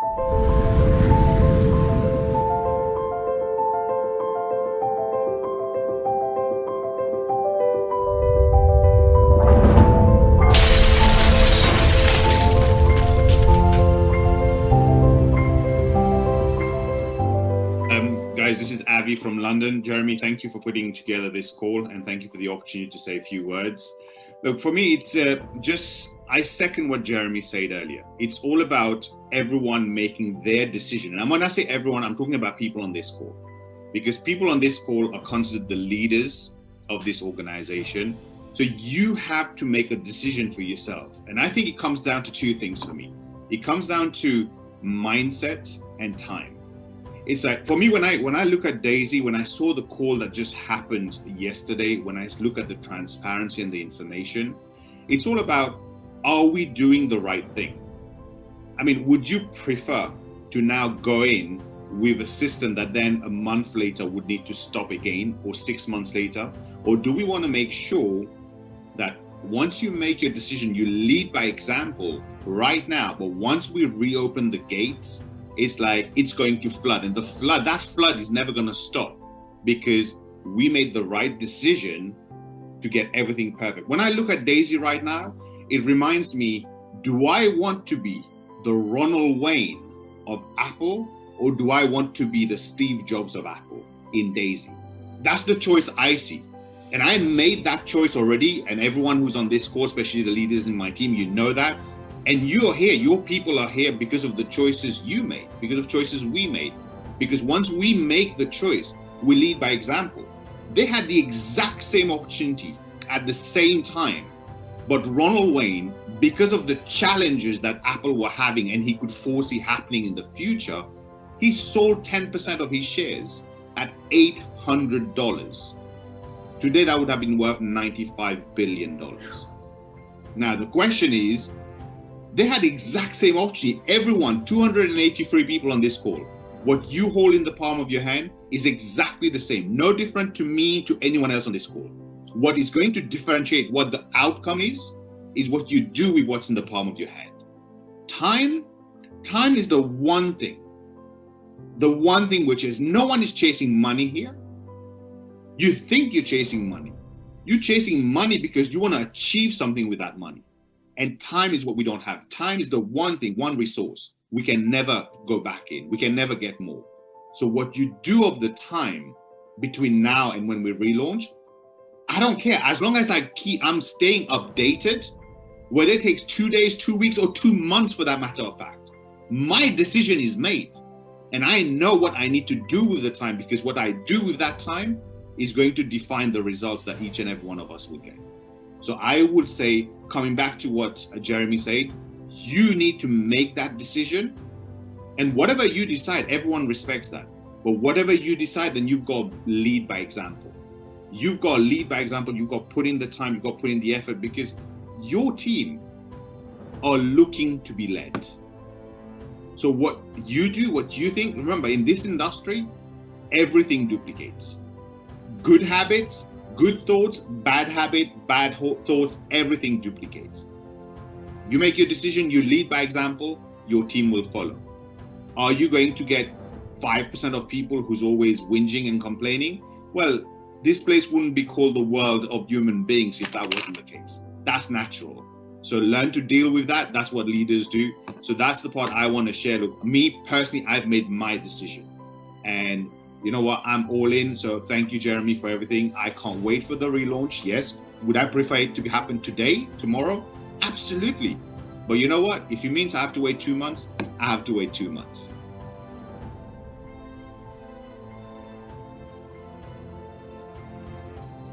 Guys, this is Avi from London. Jeremy, thank you for putting together this call and thank you for the opportunity to say a few words. Look, for me, it's I second what Jeremy said earlier. It's all about everyone making their decision. And when I say everyone, I'm talking about people on this call, because people on this call are considered the leaders of this organization. So you have to make a decision for yourself. And I think it comes down to two things for me. It comes down to mindset and time. It's like, for me, when I look at Daisy, when I saw the call that just happened yesterday, when I look at the transparency and the information, it's all about, are we doing the right thing? I mean, would you prefer to now go in with a system that then a month later would need to stop again, or 6 months later? Or do we want to make sure that once you make your decision, you lead by example right now, but once we reopen the gates, it's like it's going to flood, and that flood is never going to stop because we made the right decision to get everything perfect. When I look at Daisy right now, it reminds me, do I want to be the Ronald Wayne of Apple, or do I want to be the Steve Jobs of Apple in Daisy? That's the choice I see. And I made that choice already, and everyone who's on this call, especially the leaders in my team, you know that. And you are here, your people are here because of the choices you made, because of choices we made. Because once we make the choice, we lead by example. They had the exact same opportunity at the same time. But Ronald Wayne, because of the challenges that Apple were having and he could foresee happening in the future, he sold 10% of his shares at $800. Today, that would have been worth $95 billion. Now, the question is, they had the exact same opportunity. Everyone, 283 people on this call, what you hold in the palm of your hand is exactly the same. No different to me, to anyone else on this call. What is going to differentiate what the outcome is what you do with what's in the palm of your hand. Time is the one thing which is, no one is chasing money here. You think you're chasing money. You're chasing money because you want to achieve something with that money. And time is what we don't have. Time is the one thing, one resource we can never go back in. We can never get more. So what you do of the time between now and when we relaunch, I don't care. As long as I'm staying updated, whether it takes 2 days, 2 weeks, or 2 months for that matter of fact, my decision is made. And I know what I need to do with the time, because what I do with that time is going to define the results that each and every one of us will get. So I would say, coming back to what Jeremy said, you need to make that decision. And whatever you decide, everyone respects that. But whatever you decide, then you've got to lead by example. You've got to lead by example. You've got to put in the time. You've got to put in the effort, because your team are looking to be led. So what you do, what you think, remember, in this industry, everything duplicates. Good habits, good thoughts, bad habit, bad thoughts, everything duplicates. You make your decision, you lead by example, your team will follow. Are you going to get 5% of people who's always whinging and complaining? Well, this place wouldn't be called the world of human beings if that wasn't the case. That's natural. So learn to deal with that. That's what leaders do. So that's the part I want to share. Look, me personally, I've made my decision. And you know what? I'm all in. So thank you, Jeremy, for everything. I can't wait for the relaunch. Yes. Would I prefer it to happen today, tomorrow? Absolutely. But you know what? If it means I have to wait 2 months, I have to wait 2 months.